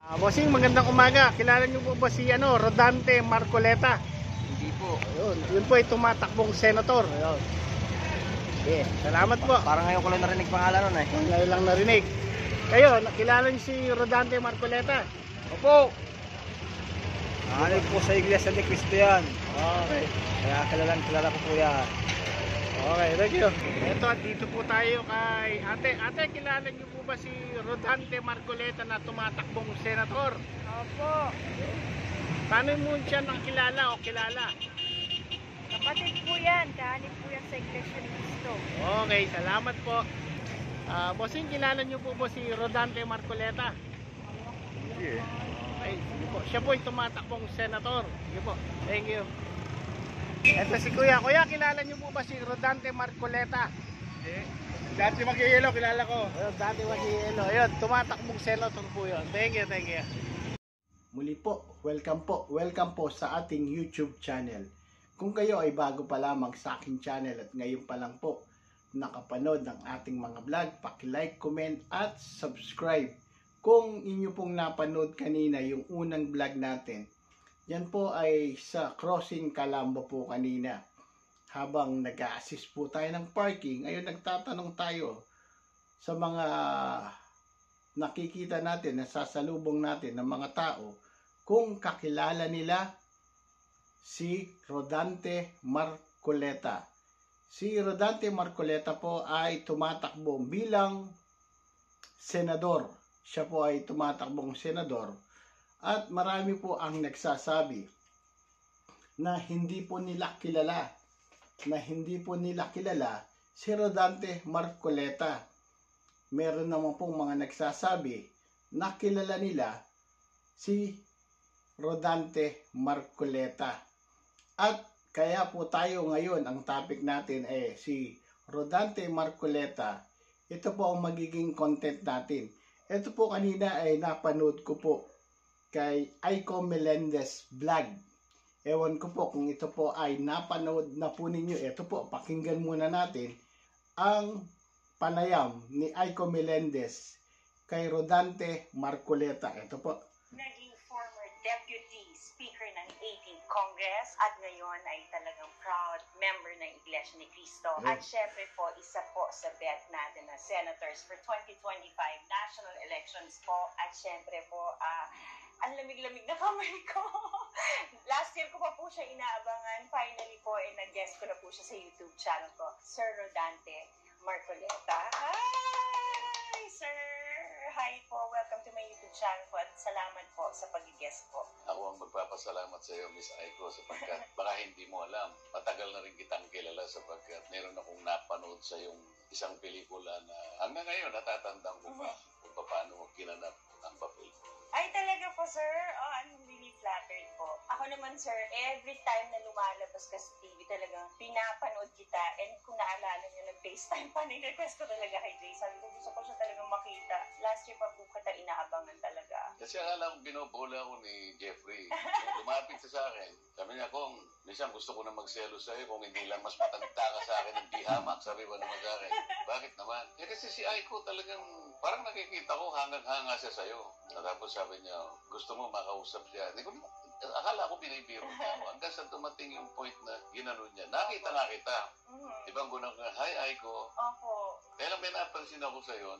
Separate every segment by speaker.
Speaker 1: Bossing, magandang umaga. Kilala niyo po ba si Rodante Marcoleta?
Speaker 2: Hindi po.
Speaker 1: Ayun, yun po ay tumatakbong senator. Ayun. Okay, salamat po.
Speaker 2: Parang ngayon ko lang narinig pangalan nun eh.
Speaker 1: Ngayon lang narinig. Kayo, nakilala niyo si Rodante Marcoleta?
Speaker 2: Opo. Nakalig po sa Iglesia ni Cristo yan.
Speaker 1: Okay.
Speaker 2: Kaya kilala ko po yan.
Speaker 1: Okay, thank you. Ito, dito po tayo kay ate. Ate, kilala niyo po ba si Rodante Marcoleta na tumatakbong senator?
Speaker 3: Opo,
Speaker 1: Paano mo siya nang kilala o kilala?
Speaker 3: kapatid po yan. Kaanib po yan sa Iglesia ni Cristo.
Speaker 1: Okay, salamat po. Bossing, kilala niyo po ba si Rodante Marcoleta?
Speaker 2: Hindi eh.
Speaker 1: Okay, sige po. Siya po ay tumatakbong senator. Sige po. Thank you. Ito si Kuya. Kuya, kilala niyo po ba si Rodante Marcoleta?
Speaker 2: Dati mag-ielo, kilala ko.
Speaker 1: Rodante Marcoleta. Ayun, tumatakbong senator po yun. Thank you, thank you. Muli po, welcome po sa ating YouTube channel. Kung kayo ay bago pa lamang sa aking channel at ngayon pa lang po nakapanood ng ating mga vlog, paki-like, comment at subscribe. Kung inyo pong napanood kanina yung unang vlog natin, yan po ay sa Crossing Calamba po kanina. Habang nag-a-assist po tayo ng parking, ayun nagtatanong tayo sa mga nakikita natin, nasasalubong natin ng mga tao kung kakilala nila si Rodante Marcoleta. Si Rodante Marcoleta po ay tumatakbo bilang senador. Siya po ay tumatakbong senador at marami po ang nagsasabi na hindi po nila kilala si Rodante Marcoleta. Meron naman pong mga nagsasabi na kilala nila si Rodante Marcoleta. At kaya po tayo ngayon, ang topic natin ay si Rodante Marcoleta. Ito po ang magiging content natin. Ito po kanina ay napanood ko po kay Aiko Melendez vlog. Ewan ko po kung ito po ay napanood na po ninyo. Ito po, pakinggan muna natin ang panayam ni Aiko Melendez kay Rodante Marcoleta. Ito po.
Speaker 4: Naging former Deputy Speaker ng 18th Congress at ngayon ay talagang proud member ng Iglesia ni Cristo. At syempre po, isa po sa bet natin na senators for 2025 national elections po. At syempre po, ang lamig-lamig na kamay ko. Last year ko pa po siya inaabangan. Finally po, nag-guest ko na po siya sa YouTube channel ko, Sir Rodante Marcoleta. Hi, sir! Hi po, welcome to my YouTube channel po at salamat po sa pag-guest po.
Speaker 5: Ako ang magpapasalamat sa iyo, Miss Aiko, sapagkat baka hindi mo alam, matagal na rin kitang kilala sapagkat meron akong napanood sa yung isang pelikula na hanggang ngayon natatandaan ko pa kung paano mo kinanap ang papel.
Speaker 4: Ay, talaga po, sir? Oh, I'm really flattered po. Ako naman, sir, every time na lumalabas ka sa TV, talagang pinapanood kita. And kung naalala niyo, nag-FaceTime pa, nag-request ko talaga kay Jay. Sabi ko, gusto ko siya talagang makita. Last year pa po kita inaabangan talaga.
Speaker 5: Kasi akala ko binobola ako ni Jeffrey. Nung lumapit siya sa akin, sabi niya, kung minsan gusto ko na magselo sa'yo kung hindi lang mas matanda ka sa akin ng dihamak, sabi ko naman sa akin. Bakit naman? Eh kasi si Aiko talagang parang nakikita ko hanga siya sa'yo. Tapos sabi niya, gusto mo makausap siya. Hindi ko na, akala ko binibiro niya ako. Hanggang sa dumating yung point na ginano niya. Nakita nga kita. Di ba ang gunang ka, hi Aiko.
Speaker 4: Opo.
Speaker 5: Kaya lang may napansin ako sa'yo.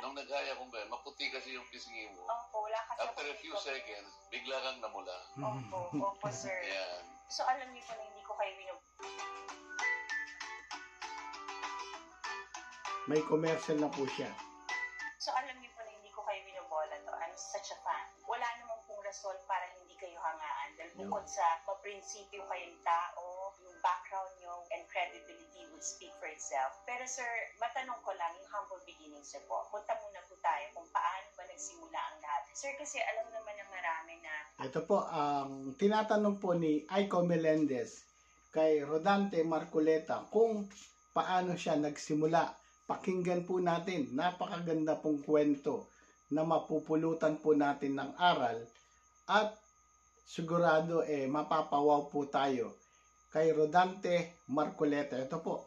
Speaker 5: Nung nag-haya kong gaya, maputi kasi yung pisngi mo.
Speaker 4: Opo, wala kasi
Speaker 5: After a few seconds, bigla kang namula.
Speaker 4: Opo, sir.
Speaker 5: Yan.
Speaker 4: So, alam niyo po na hindi ko kayo
Speaker 1: May commercial na po siya.
Speaker 4: So, alam niyo po na hindi ko kayo binobola to. I'm such a fan. Wala namang pong rason para hindi kayo hangaan. Dahil bukod sa maprinsipyo kayong tao, yung background nyo and credibility would speak for itself. Pero sir, matanong ko lang yung humble beginnings niyo po. Punta muna po tayo kung paano ba nagsimula ang lahat. Sir, kasi alam naman ng marami na...
Speaker 1: Ito po ang tinatanong po ni Aiko Melendez kay Rodante Marcoleta kung paano siya nagsimula. Pakinggan po natin, napakaganda pong kwento na mapupulutan po natin ng aral at sigurado mapapawaw po tayo kay Rodante Marcoleta. Ito po.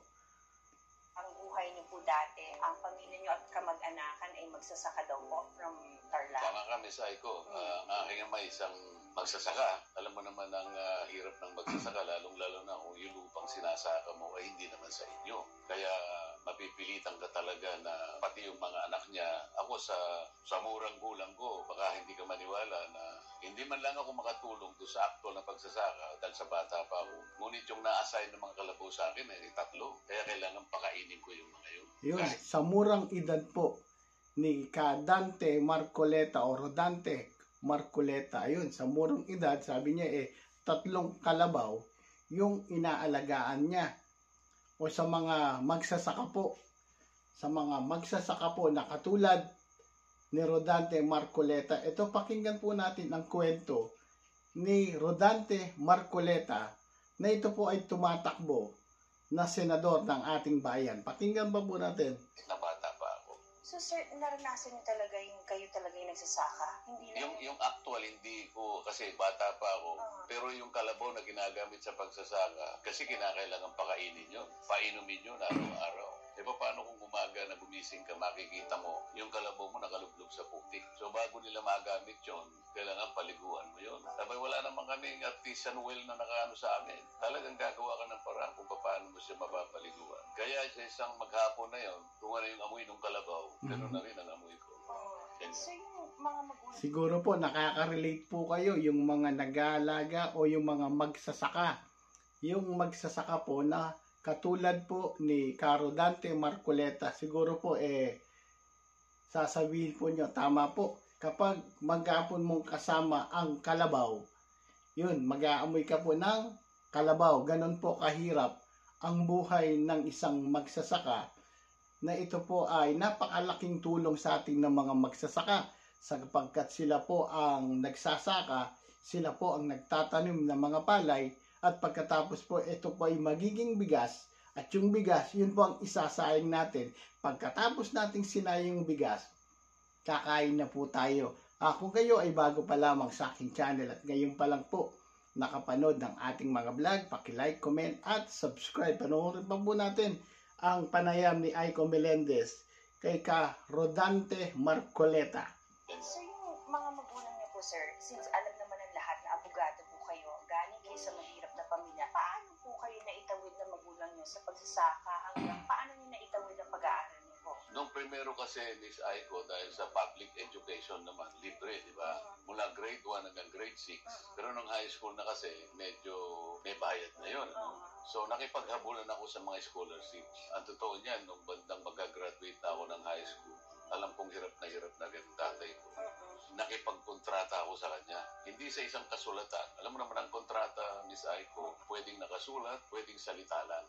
Speaker 4: Ang buhay niyo po dati, ang pamilya niyo at kamag-anakan ay magsasaka daw po from Tarlac.
Speaker 5: Tama ka, Miss Aiko. Ang aking ama isang magsasaka. Alam mo naman ang hirap ng magsasaka, lalong-lalo na kung yung lupang sinasaka mo ay hindi naman sa inyo. Kaya mapipilitan ka talaga na pati yung mga anak niya, ako sa murang gulang ko, baka hindi ka maniwala na hindi man lang ako makatulong doon sa akto na pagsasaka dahil sa bata pa ako. Ngunit yung na-assign ng mga kalabaw sa akin ay 3. Kaya kailangan pakainin ko yung mga yun.
Speaker 1: Yun, sa murang edad po ni Dante Marcoleta o Rodante Marcoleta. Ayun, sa murang edad, sabi niya 3 kalabaw yung inaalagaan niya. O sa mga magsasaka po, na katulad ni Rodante Marcoleta. Ito, pakinggan po natin ang kwento ni Rodante Marcoleta na ito po ay tumatakbo na senador ng ating bayan. Pakinggan ba po natin?
Speaker 5: Na bata pa ako.
Speaker 4: So sir, naranasan niyo talaga yung kayo talaga yung nagsasaka? Hindi na
Speaker 5: Yung actual, hindi ko, kasi bata pa ako. Pero yung kalabaw na ginagamit sa pagsasaka, kasi kinakailangan pakainin yun. Painumin yun araw-araw. E paano kung umaga na gumising ka, makikita mo, yung kalabaw mo nakalublog sa putik. So bago nila magamit yun, kailangan paliguan mo yun. Sabay wala naman kaming artisan well na nakaano sa amin. Talagang gagawa ka ng paraan kung paano mo siya mapapaliguan. Kaya sa isang maghapon na yun, kung ano yung amoy ng kalabaw, gano'n na rin ang amoy ko.
Speaker 4: So yung mga magulang,
Speaker 1: Siguro po nakaka-relate po kayo yung mga nag-aalaga o yung mga magsasaka. Yung magsasaka po na katulad po ni Rodante Marcoleta. Siguro po sasabihin po nyo, tama po. Kapag maghapon mong kasama ang kalabaw, yun, mag-aamoy ka po ng kalabaw. Ganon po kahirap ang buhay ng isang magsasaka, na ito po ay napakalaking tulong sa ating ng mga magsasaka sapagkat sila po ang nagsasaka, sila po ang nagtatanim ng mga palay, at pagkatapos po ito po ay magiging bigas, at yung bigas, yun po ang isasayang natin. Pagkatapos nating sinayang yung bigas, kakain na po tayo. Kung kayo ay bago pa lamang sa aking channel at ngayon pa lang po nakapanood ng ating mga vlog, paki-like, comment at subscribe. Panoorin pa po natin ang panayam ni Aiko Melendez kay Rodante Marcoleta.
Speaker 4: so yung mga magulang niyo po sir, since alam naman ng lahat na abogado po kayo, galing kayo sa mahirap na pamilya, paano po kayo naitawid ng magulang niyo sa pagsasaka hanggang paano niyo naitawid ang pag-aaral niyo po?
Speaker 5: Nung primero kasi, Miss Aiko, dahil sa public education naman, libre, di ba? Mula grade 1 hanggang grade 6. Pero nung high school na kasi, medyo may bayad na yun. So, nakipaghabulan ako sa mga scholarships. Ang totoo niyan, nung bandang mag-graduate na ako ng high school, alam kong hirap na rin tatay ko. Nakipagkontrata ako sa kanya. Hindi sa isang kasulatan. Alam mo naman ang kontrata, Miss Aiko, pwedeng nakasulat, pwedeng salita lang.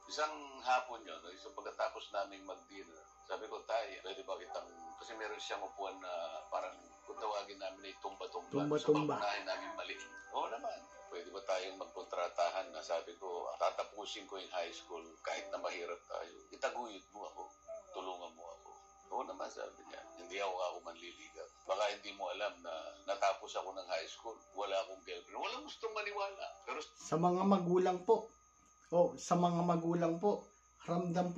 Speaker 5: Isang hapon yun, isang pagkatapos naming mag-dinner, sabi ko, tay, pwede ba kitang, kasi meron siyang upuan na parang kung tawagin namin ay tumba-tumba.
Speaker 1: Tumba-tumba.
Speaker 5: So, papunahin namin mali. Oo naman. Pwede ba tayong magkontratahan na sabi ko, tatapusin ko yung high school kahit na mahirap tayo. Itaguyod mo ako. Tulungan mo ako. Oo naman, sabi niya. Hindi ako manliligaw. Baka hindi mo alam na natapos ako ng high school. Wala akong girlfriend. Walang gustong maniwala. Pero
Speaker 1: Sa mga magulang po, ramdam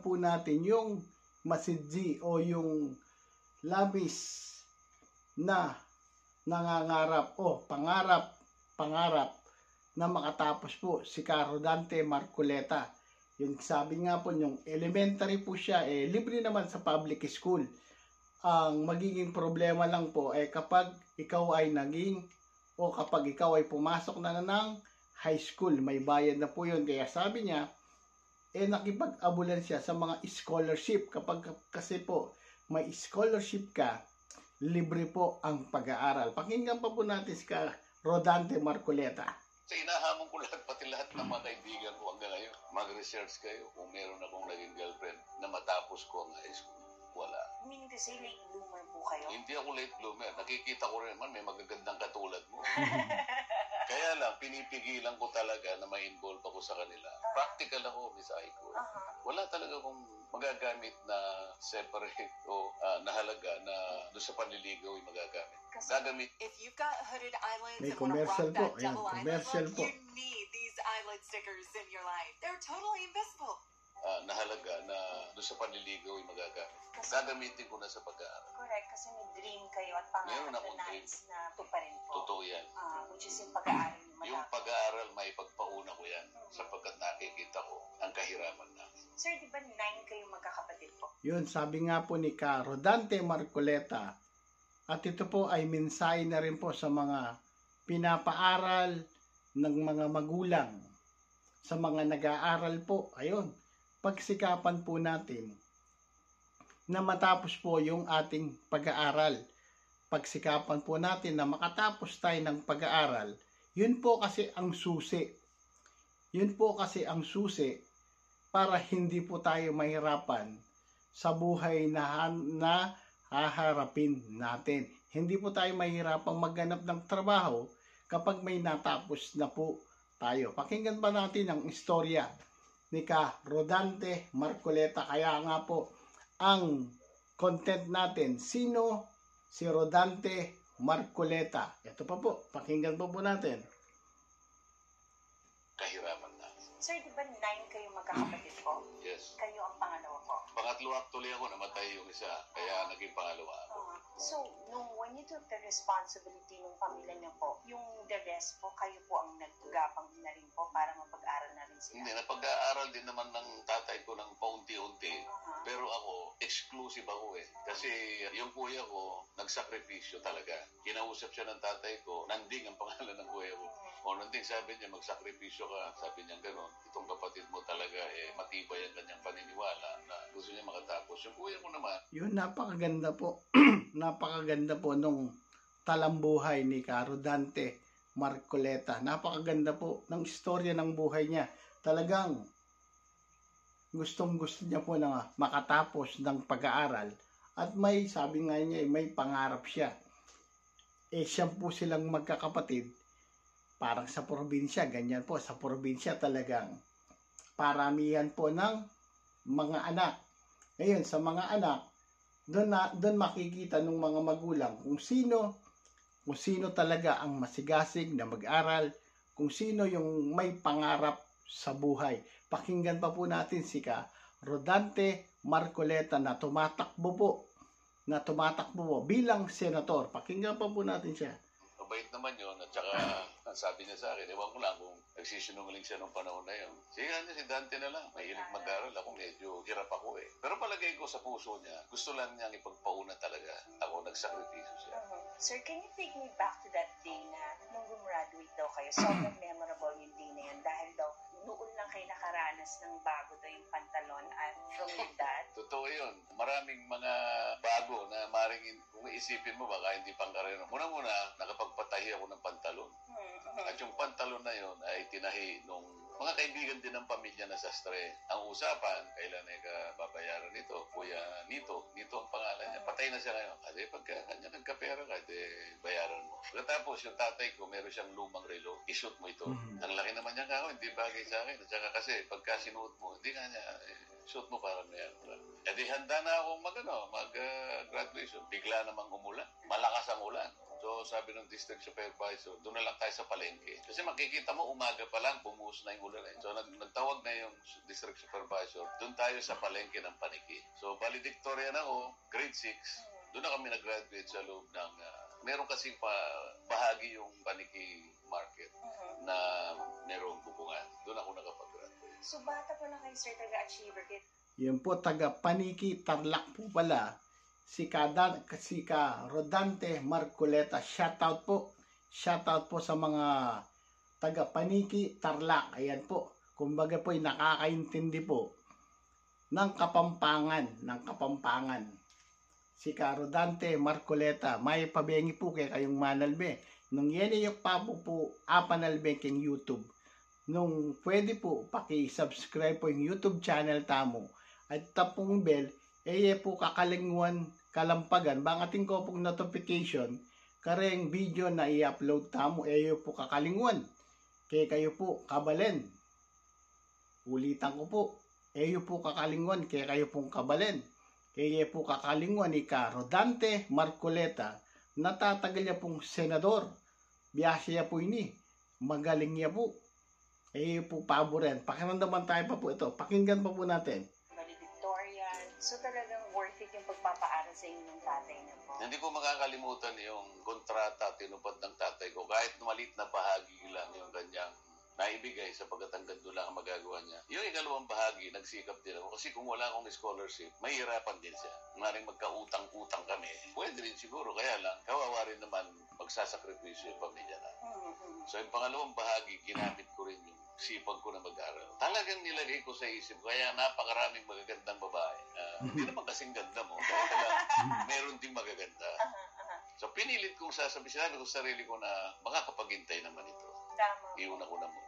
Speaker 1: po natin yung masidji o yung labis na nangangarap o pangarap na makatapos po si Rodante Marcoleta. Yung sabi nga po, yung elementary po siya, libre naman sa public school. Ang magiging problema lang po kapag ikaw ay kapag ikaw ay pumasok na ng high school, may bayad na po yun. Kaya sabi niya, nakipag-abulan siya sa mga scholarship. Kasi po, may scholarship ka, libre po ang pag-aaral. Pakinggan pa po natin si Rodante Marcoleta.
Speaker 5: sa inahamon ko pati lahat ng mga kaibigan ko hanggang ngayon. Mag-research kayo kung meron akong naging girlfriend na matapos ko ang high school. Wala.
Speaker 4: Meaning to say, late bloomer po kayo?
Speaker 5: Hindi ako late bloomer. Nakikita ko rin naman may magagandang katulad mo. Kaya lang, pinipigilan ko talaga na ma-involve ako sa kanila. Practical ako, Miss Aiko. Wala talaga akong magagamit na separate o na halaga na doon sa panliligaw ay magagamit. Gagamit.
Speaker 6: If you've got hooded eyelids
Speaker 1: May
Speaker 6: and want to rock
Speaker 1: commercial po.
Speaker 6: that
Speaker 1: Ayan,
Speaker 6: double eyelid
Speaker 1: commercial
Speaker 6: look,
Speaker 1: po.
Speaker 6: you need these eyelid stickers in your life. They're totally invisible.
Speaker 5: na halaga na doon sa panliligaw ay magagamit.
Speaker 4: Kasi,
Speaker 5: Gagamitin ko na sa pag-aaral.
Speaker 4: correct, kasi may dream kayo at
Speaker 5: Meron
Speaker 4: pangarap
Speaker 5: akong
Speaker 4: na
Speaker 5: dream.
Speaker 4: nais na tuparin po.
Speaker 5: Totoo yan.
Speaker 4: Which is yung pag-aaral yung
Speaker 5: Yung
Speaker 4: matapos.
Speaker 5: pag-aaral, may pagpauna ko yan sapagkat nakikita ko ang kahiraman namin.
Speaker 4: Sir, di ba 9 kayo magkakapatid po?
Speaker 1: Yun, sabi nga po ni Ka Rodante Marcoleta. At ito po ay mensahe na rin po sa mga pinapaaral ng mga magulang. Sa mga nag-aaral po, ayun, pagsikapan po natin na matapos po yung ating pag-aaral. Pagsikapan po natin na makatapos tayo ng pag-aaral, yun po kasi ang susi. Yun po kasi ang susi para hindi po tayo mahirapan sa buhay na haharapin natin. Hindi po tayo mahirapang maghanap ng trabaho kapag may natapos na po tayo. Pakinggan ba natin ang istorya ni Ka Rodante Marcoleta? Kaya nga po, ang content natin, sino si Rodante Marcoleta? Ito pa po, pakinggan po natin.
Speaker 5: Kahiraman namin.
Speaker 4: Sir, di ba 9 kayo magkakapatid po?
Speaker 5: Yes.
Speaker 4: Kayo ang pangalawa po.
Speaker 5: Pangatlo actually ako, namatay yung isa. Kaya naging pangalawa ako.
Speaker 4: So, when you took the responsibility ng pamilya niyo po, yung the rest po, kayo po ang naggapang na rin po para mapag-aral na rin sila?
Speaker 5: Hindi, napag-aaral din naman ng tatay ko ng paunti-unti.
Speaker 4: Uh-huh.
Speaker 5: Pero ako, exclusive ako eh. Kasi yung kuya ko, nagsakripisyo talaga. Kinausap siya ng tatay ko, Nanding ang pangalan ng kuya ko. O Nanding, sabi niya, magsakripisyo ka. Sabi niya gano'n, itong kapatid mo talaga, matibay ang kanyang paniniwala na gusto niya makatapos. Yung kuya ko naman,
Speaker 1: Yun, napakaganda po. Napakaganda po nung talambuhay ni Ka Rodante Marcoleta. Napakaganda po ng istorya ng buhay niya. Talagang gustong-gusto niya po na makatapos ng pag-aaral. At may, sabi nga niya, may pangarap siya. Siya po silang magkakapatid. Parang sa probinsya, ganyan po. Sa probinsya talagang paramihan po ng mga anak. Ngayon, sa mga anak, doon makikita ng mga magulang kung sino talaga ang masigasig na mag-aral, kung sino yung may pangarap sa buhay. Pakinggan pa po natin si Ka Rodante Marcoleta na tumatakbo po bilang senator. Pakinggan pa po natin siya.
Speaker 5: mabait naman yun. At saka, ang sabi niya sa akin, ewan ko lang kung nagsisinungaling siya nung panahon na yun. Sige niya, si Dante na lang. Mahilig mag-aral. Ako medyo hirap ako eh. Pero palagay ko sa puso niya, gusto lang niyang ipagpauna talaga. Ako nagsakripisyo siya.
Speaker 4: Sir, can you take me back to that day na nung gumraduate daw kayo? Sobrang memorable yung day na yun dahil daw noon lang kayo nakaranas ng bago daw yung pantalon at from your dad.
Speaker 5: Totoo yun. Maraming mga bago na maring kung iisipin mo baka hindi pangkarero. Muna-muna, nakapagpatahi ako ng pantalon. At yung pantalon na yun ay tinahi nung mga kaibigan din ng pamilya na sastre. Ang usapan, kailan ay babayaran nito? Kuya Nito ang pangalan niya. Patay na siya ngayon. Kasi pagka kanya nagkapera ka, bayaran mo. Pagkatapos, yung tatay ko, meron siyang lumang relo. Ishoot mo ito. Ang laki naman niya kako, hindi bagay sa akin. At saka kasi, pagka sinuot mo, hindi nga niya, shoot mo para mayroon. E di handa na akong mag-graduation. Bigla namang umulan. Malakas ang ulan. So, sabi ng district supervisor, doon na lang tayo sa palengke. Kasi makikita mo, umaga pa lang, bumuhos na yung ulan. So, nagtawag na yung district supervisor, doon tayo sa palengke ng Paniki. So, valedictorian ako, grade 6. Doon na kami nag-graduate sa loob ng, meron kasing bahagi yung Paniki market na merong bubungan. Doon ako nakapag-graduate.
Speaker 4: So, bata po na kayo, sir, taga-achiever.
Speaker 1: Yun po, taga Paniki, Tarlac po pala. Si Ka Rodante Marcoleta. Shoutout po sa mga taga Paniki, Tarlac. Ayan po. Kumbaga po, nakakaintindi po ng Kapampangan. Si Ka Rodante Marcoleta. May pabengi po kayong manalbe. Nung yan yung papo po, apanalbe king YouTube. Nung pwede po, paki-subscribe po yung YouTube channel tamo. At tapong bell, po kakalingwan kalampagan bang ating ko pong notification kareng video na i-upload tamo po kakalingwan kay kayo po kabalen. Ulitan ko po, po kakalingwan kay kayo pong kabalen. Kaya po kakalingwan ni Ka Rodante Marcoleta, natatagal niya pong senador. Biyasya po ini, magaling niya po. po pabo rin. Pakiramdaman tayo pa po ito. Pakinggan pa po natin.
Speaker 4: valedictorian. So talagang worth it yung pagpapaaral sa inyo ng tatay niyo po.
Speaker 5: Hindi ko makakalimutan yung kontrata tinupad ng tatay ko. Kahit maliit na bahagi lang yung kanyang naibigay sapagkat ang gando lang ang magagawa niya. Yung ikalawang bahagi, nagsikap din ako. Kasi kung wala akong scholarship, mahihirapan din siya. Maring magkautang-utang kami. Pwede rin siguro, kaya lang, kawawa rin naman magsasakripisyo yung pamilya na. So yung pangalawang bahagi, ginamit ko rin yung sipag ko na mag-aral. Talagang nilagay ko sa isip, kaya napakaraming magagandang babae. Hindi naman kasing ganda mo. Kaya talaga, meron ding magaganda. So pinilit kong sinabi ko sa sarili ko na makakapaghintay naman ito.
Speaker 4: Tama.
Speaker 5: Iuna ko na muna.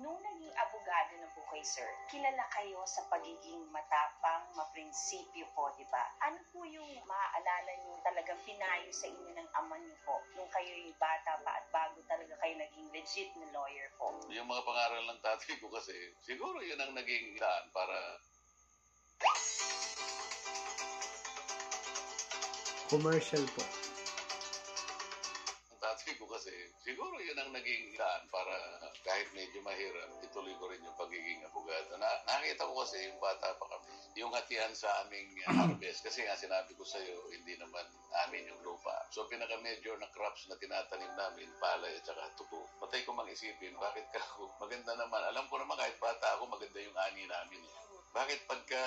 Speaker 4: Nung naging abogado na po kayo, sir, kilala kayo sa pagiging matapang, maprinsipyo po, di ba? Ano po yung maaalala niyo talagang pinayo sa inyo ng ama niyo po nung kayo'y bata pa at bago talaga kayo naging legit na lawyer po?
Speaker 5: Yung mga pangaral ng tatay ko kasi, siguro yun ang naging daan para
Speaker 1: Commercial po.
Speaker 5: ang tatay ko kasi, siguro yun ang naging daan para kahit medyo mahirap, ituloy ko rin yung pagiging abogado. Nakita ko kasi yung bata pa kami, yung hatian sa aming harvest. Kasi nga sinabi ko sa'yo, hindi naman amin yung lupa. So pinaka-major na crops na tinatanim namin, palay at saka tubo. Patay ko mang isipin, bakit ka maganda naman. Alam ko naman kahit bata ako, maganda yung ani namin. Bakit pagka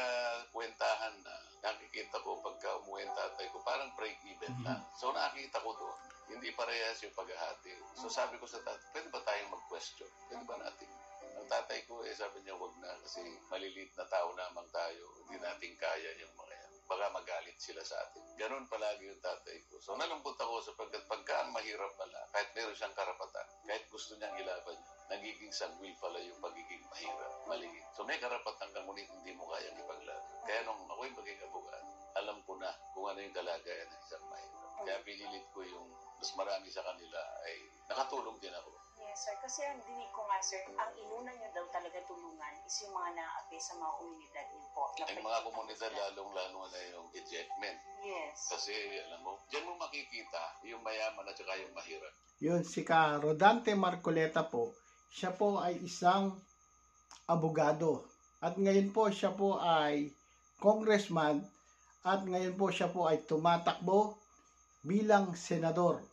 Speaker 5: kwentahan na, nakikita ko pagka umuwi ang tatay ko, parang break-even na. So nakikita ko doon, hindi parehas yung paghahati. So sabi ko sa tatay, pwede ba tayong mag-question? Pwede ba natin? Ang tatay ko, sabi niya, wag na kasi maliliit na tao naman tayo. Hindi natin kaya yung mga yan. Baka magalit sila sa atin. Ganon palagi yung tatay ko. So nalungkot ako sapagkat pagka ang mahirap pala, kahit meron siyang karapatan, kahit gusto niyang ilaban niya, nagiging sanggol pala yung pagiging mahirap, maligid. So may karapatan ka ngunit hindi mo kayang ipaglaban. Kaya nung ako'y maging abogado, alam ko na kung ano yung kalagayan ng isang mahirap. Kaya pinilit ko yung mas marami sa kanila ay nakatulong din ako.
Speaker 4: Yes, sir. Kasi ang dinig ko nga, sir, ang inuna niyo daw talaga tulungan is yung mga naapi sa mga komunidad niyo po.
Speaker 5: Ang mga komunidad lalong-lalo na yung ejectment.
Speaker 4: Yes.
Speaker 5: Kasi alam mo, diyan mo makikita yung mayaman at saka yung mahirap.
Speaker 1: Yun, si Ka Rodante Marcoleta po, siya po ay isang abogado. At ngayon po siya po ay congressman at ngayon po siya po ay tumatakbo bilang senador.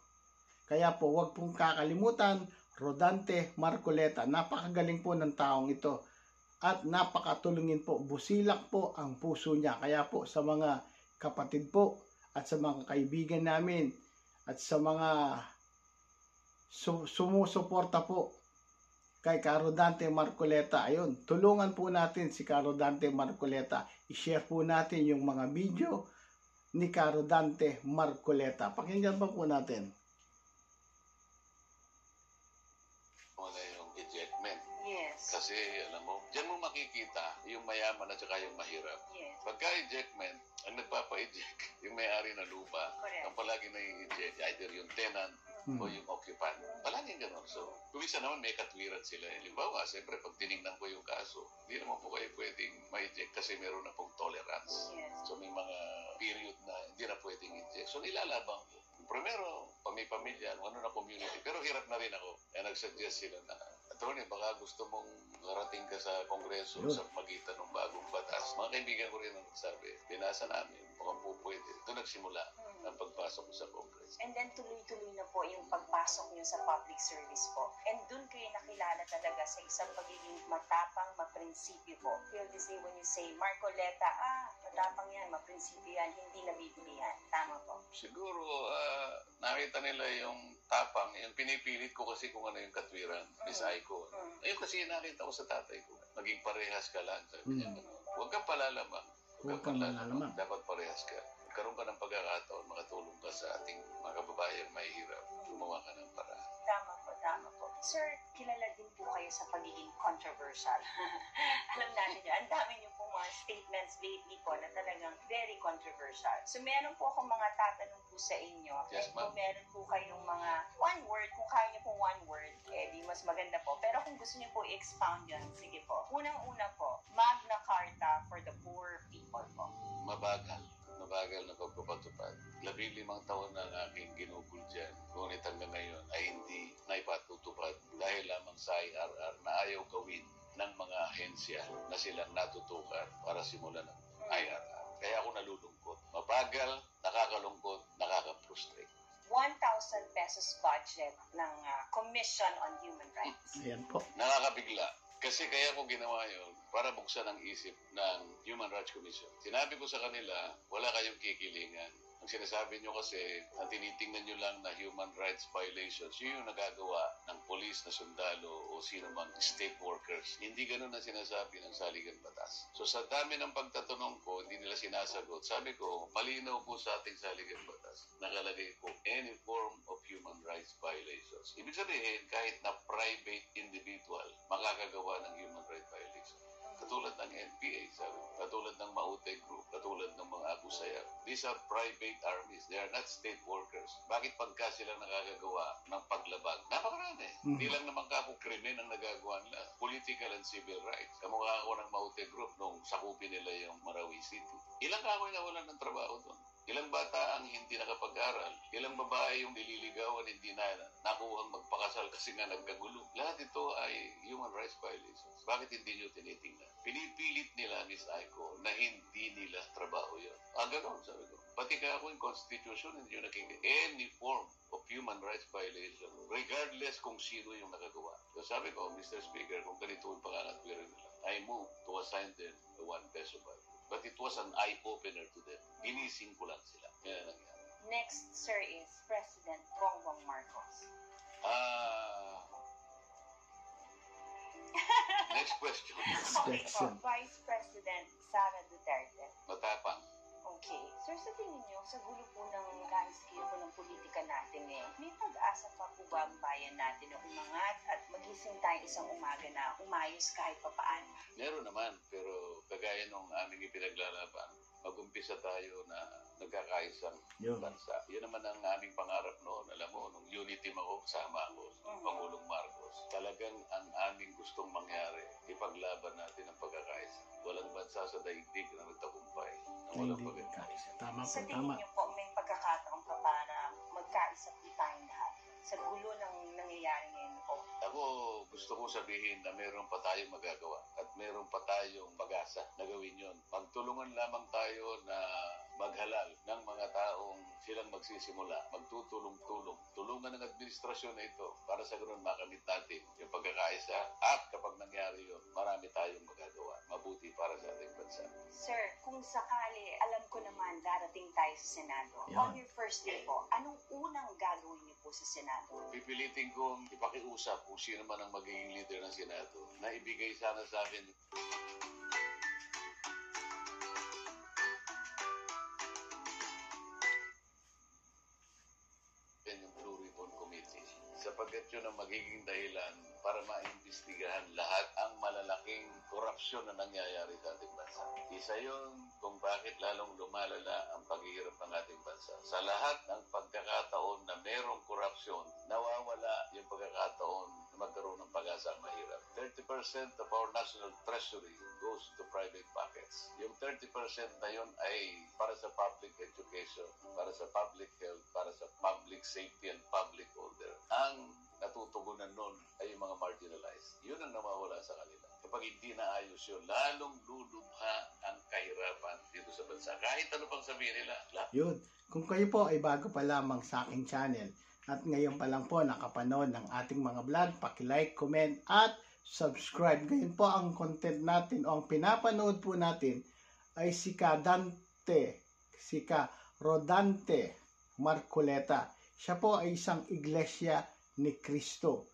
Speaker 1: Kaya po wag pong kakalimutan, Rodante Marcoleta. Napakagaling po ng taong ito at napakatulungin po. Busilak po ang puso niya. Kaya po sa mga kapatid po at sa mga kaibigan namin at sa mga sumusuporta po kay Rodante Marcoleta, ayun, tulungan po natin si Rodante Marcoleta. I-share po natin yung mga video ni Rodante Marcoleta. Pakinggan pa po natin.
Speaker 5: Wala yung ejectment.
Speaker 4: Yes.
Speaker 5: Kasi alam mo, diyan mo makikita yung mayaman at saka yung mahirap.
Speaker 4: Yes.
Speaker 5: Pagka-ejectment, ang nagpapa-eject, yung may-ari na lupa,
Speaker 4: Correct.
Speaker 5: ang palagi na-eject, either yung tenant o yung occupant. Palaging gano'n. So, kumisa naman may katwiran sila. Halimbawa, siyempre, pag tinignan ko yung kaso, hindi naman po kayo pwedeng ma-eject kasi meron na pong tolerance.
Speaker 4: Yes.
Speaker 5: So, may mga period na hindi na pwedeng eject. So, nilalabang ko. Primero, pamilya, ano na community. Pero hirap na rin ako. Kaya nagsuggest sila na, Attorney, baka gusto mong marating ka sa Kongreso
Speaker 1: Yun.
Speaker 5: sa magitan ng bagong batas. Mga kaibigan ko rin ang nagsabi, binasa namin, mukhang po pwede. Doon nagsimula ang pagpasok ko sa Congress.
Speaker 4: And then tuloy-tuloy na po yung pagpasok niyo sa public service po. And doon kayo nakilala talaga sa isang pagiging matapang, maprinsipyo po. Feel this way when you say, Marcoleta, matapang yan, maprinsipyo yan, hindi nabibilihan. Tama po.
Speaker 5: Siguro, nakita nila yung tapang, yung pinipilit ko kasi kung ano yung katwiran, Miss Aiko. Ayun kasi nakita ko sa tatay ko. Maging parehas ka lang. Sabi niya, huwag kang palalamang.
Speaker 1: Huwag kang malalamang.
Speaker 5: Dapat parehas ka. Magkaroon ka ng pagkakataon, makatulong ka sa ating mga kababayang mahihirap. Gumawa ka ng paraan.
Speaker 4: Tama po, tama po. Sir, kilala din po kayo sa pagiging controversial. Alam natin yun. Ang dami niyo po mga statements lately po na talagang very controversial. So, meron po akong mga tatanong po sa inyo.
Speaker 5: Yes,
Speaker 4: And
Speaker 5: ma'am.
Speaker 4: kung meron po kayong mga one word, kung kaya niyo po one word, di mas maganda po. Pero kung gusto niyo po i-expound yun, sige po. Unang-una po, Magna Carta for the poor people po.
Speaker 5: Mabagal. mabagal na pagpapatupad. 15 taon na ang aking ginugol dyan. Ngunit hanggang ngayon ay hindi naipatutupad dahil lamang sa IRR na ayaw gawin ng mga ahensya na silang natutukan para simulan ng IRR. Kaya ako nalulungkot. Mabagal, nakakalungkot, nakaka-frustrate.
Speaker 4: 1,000 pesos budget ng Commission on Human Rights.
Speaker 1: Ayan po.
Speaker 5: Nakakabigla. Kasi kaya ko ginawa yun para buksan ang isip ng Human Rights Commission. Sinabi ko sa kanila, wala kayong kikilingan. Ang sinasabi nyo kasi, ang tinitingnan nyo lang na human rights violations, yun yung nagagawa ng polis na sundalo o sino mang state workers. Hindi ganun ang sinasabi ng saligang batas. So sa dami ng pagtatanong ko, hindi nila sinasagot. Sabi ko, malinaw po sa ating saligang batas. Nakalagay po, any form of human rights violations. Ibig sabihin, kahit na private individual, makakagawa ng human rights violations. Katulad ng NPA, sabi, katulad ng Maute Group, katulad ng mga Abu Sayyaf. These are private armies. They are not state workers. Bakit pagka silang nakagagawa ng paglabag? Napakarami. Hindi lang naman kako krimen ang nagagawa nila. Political and civil rights. Kamukha ako ng Maute Group nung sakupin nila yung Marawi City. Ilang kakoy nawalan ng trabaho doon? Ilang bata ang hindi nakapag-aral? Ilang babae yung nililigawan, hindi na nakuhang magpakasal kasi nga nagkagulo? Lahat ito ay human rights violations. Bakit hindi nyo tinitingnan? Pinipilit nila, Miss Aiko, na hindi nila trabaho yun. Ganoon, sabi ko. Pati ka ako yung constitution, hindi nyo nakikita. Any form of human rights violation, regardless kung sino yung nakagawa. So sabi ko, Mr. Speaker, kung ganito yung pangangatwiran nila, I move to assign them a 1 peso fine. But it was an eye-opener to them. Ginising ko lang sila. Yan ang nangyari.
Speaker 4: Next, sir, is President Bongbong Marcos.
Speaker 5: Next question.
Speaker 4: Okay po, Vice President Sara Duterte.
Speaker 5: Matapang.
Speaker 4: Okay. Sir, sa tingin niyo, sa gulo po ng landscape po ng politika natin ngayon, may pag-asa pa po ba ang bayan natin na umangat at magising tayo isang umaga na umayos kahit papaano?
Speaker 5: Meron naman, pero kagaya nung aming ipinaglalaban, mag-umpisa tayo na nagkakaisang
Speaker 1: Yun.
Speaker 5: bansa. Yun naman ang aming pangarap noon. Alam mo, nung unity team ako, kasama ako, Pangulong Marcos. Talagang ang aming gustong mangyari, ipaglaban natin ang pagkakaisa. Walang bansa sa daigdig na nagtagumpay na walang
Speaker 1: Hindi.
Speaker 5: pagkakaisa.
Speaker 1: Tama po,
Speaker 4: Sa tingin
Speaker 1: tama.
Speaker 4: niyo po, may pagkakataon pa para magkaisa po tayong lahat sa gulo ng nangyayari ngayon po?
Speaker 5: Ako, gusto ko sabihin na meron pa tayong magagawa at meron pa tayong pag-asa na gawin yun. Magtulungan lamang tayo na maghalal ng mga taong silang magsisimula, magtutulong-tulong. Tulungan ng administrasyon na ito para sa ganun makamit natin yung pagkakaisa at kapag nangyari yun, marami tayong magagawa. Mabuti para sa ating bansa.
Speaker 4: Sir, kung sakali, alam ko naman darating tayo sa Senado.
Speaker 1: Yan.
Speaker 4: On your first day po, anong unang gagawin niyo po sa Senado?
Speaker 5: Pipilitin kong ipakiusap kung sino man ang magiging leader ng Senado na ibigay sana sa akin yung Blue Ribbon Committee sapagkat yun ang magiging dahilan para maimbestigahan lahat ang malalaking korupsyon na nangyayari sa ating bansa. Isa yun kung bakit lalong lumalala ang paghihirap ng ating bansa. Sa lahat ng pagkakataon na merong korupsyon, nawawala yung pagkakataon na magkaroon ng pag-asa ang mahirap. 30% of our national treasury goes to private pockets. Yung 30% na yun ay para sa public education, para sa public health, para sa public safety and public order. Ang natutugunan nun ay yung mga marginalized. Yun ang nawawala sa kanila. Kapag hindi naayos yun, lalong lulubha ang kahirapan dito sa bansa. Kahit ano pang sabihin nila,
Speaker 1: Yun. Kung kayo po ay bago pa lamang sa aking channel at ngayon pa lang po nakapanood ng ating mga vlog, paki-like, comment at subscribe. Ngayon po ang content natin o ang pinapanood po natin ay si Rodante Marcoleta. Siya po ay isang iglesia ni Cristo.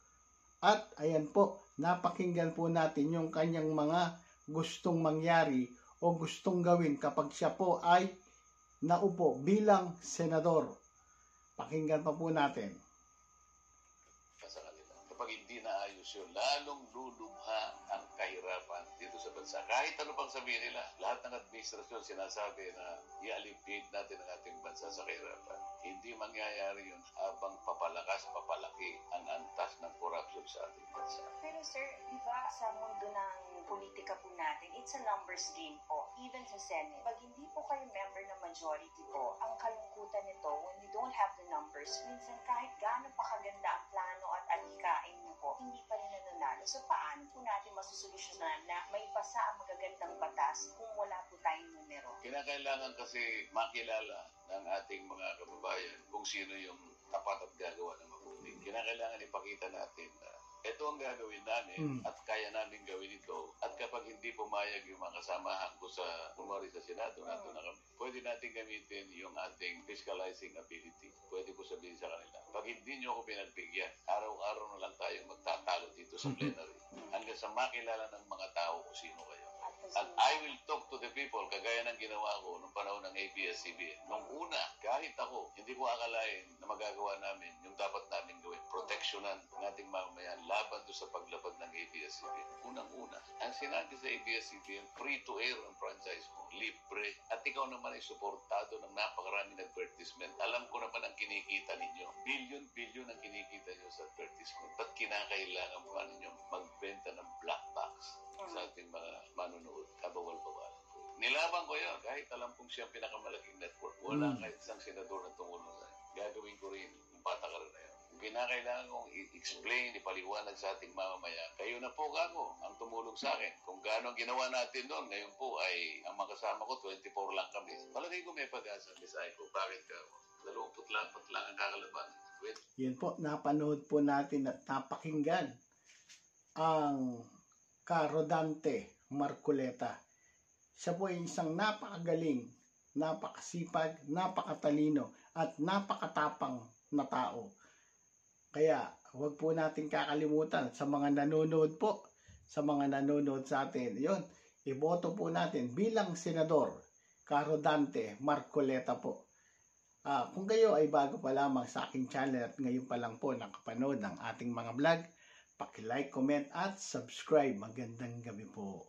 Speaker 1: At ayan po, napakinggan po natin yung kanyang mga gustong mangyari o gustong gawin kapag siya po ay naupo bilang senador. Pakinggan pa po natin.
Speaker 5: sa kanila. Kapag hindi naayos yun, lalong lulubha ang kahirapan dito sa bansa. Kahit ano pang sabihin nila, lahat ng administrasyon sinasabi na i-alleviate natin ang ating bansa sa kahirapan. Hindi hindi mangyayari yun habang papalaki ang antas ng corruption sa ating bansa.
Speaker 4: Pero sir, di ba sa mundo ng politika po natin, it's a numbers game po. Even sa Senate, pag hindi po kayo member ng majority po, ang kalungkutan nito, when you don't have the numbers, minsan kahit gaano pa kaganda ang plano at alikain niyo po, hindi pa rin nananalo. So paano po natin masusolusyonan na may pasa ang magagandang batas kung wala po tayong numero?
Speaker 5: Kinakailangan kasi makilala ng ating mga kababayan kung sino yung tapat at gagawa ng mabuti. Kinakailangan ipakita natin na ito ang gagawin namin at kaya namin gawin ito. At kapag hindi pumayag yung mga kasamahan ko sa Senado, nato na kami, pwede natin gamitin yung ating fiscalizing ability. Pwede ko sabihin sa kanila, pag hindi nyo ako pinagbigyan, araw-araw na lang tayo magtatalo dito sa plenary. Hanggang sa makilala ng mga tao kung sino kayo. At I will talk to the people, kagaya ng ginawa ko nung panahon ng ABS-CBN. Nung una, kahit ako, hindi ko akalain na magagawa namin yung dapat namin gawin. Proteksyonan ng ating mamamayan laban doon sa paglabag ng ABS-CBN. Unang-una, ang sinabi sa ABS-CBN, free to air ang franchise mo, libre. At ikaw naman ay suportado ng napakaraming advertisement. Alam ko naman ang kinikita ninyo. Billion ang kinikita nyo sa advertisement. Ba't kinakailangan pa ninyo magbenta ng black box sa ating mga manunood, kabawal-bawal? Nilaban ko yun, kahit alam kong siya ang pinakamalaking network. Wala kahit isang senador na tumulong sa akin. Gagawin ko rin yung patakaran na yun. Kung kinakailangan kong i-explain, ipaliwanag sa ating mamamayan, kayo na po ako ang tumulong sa akin. Kung gaano ang ginawa natin noon, ngayon po ay ang makasama ko, 24 lang kami. Palagay ko may pag-asa, Miss Aiko. Bakit ka? 24 lang ang kakalaban.
Speaker 1: Yun po, napanood po natin at napakinggan ang Rodante Marcoleta. Siya po ay isang napakagaling, napakasipag, napakatalino at napakatapang na tao. Kaya huwag po natin kakalimutan sa mga nanonood po, sa mga nanonood sa atin. Yun, iboto po natin bilang senador, Rodante Marcoleta po. Kung kayo ay bago pa lamang sa aking channel at ngayon pa lang po nakapanood ng ating mga vlog, paki-like, comment at subscribe. Magandang gabi po.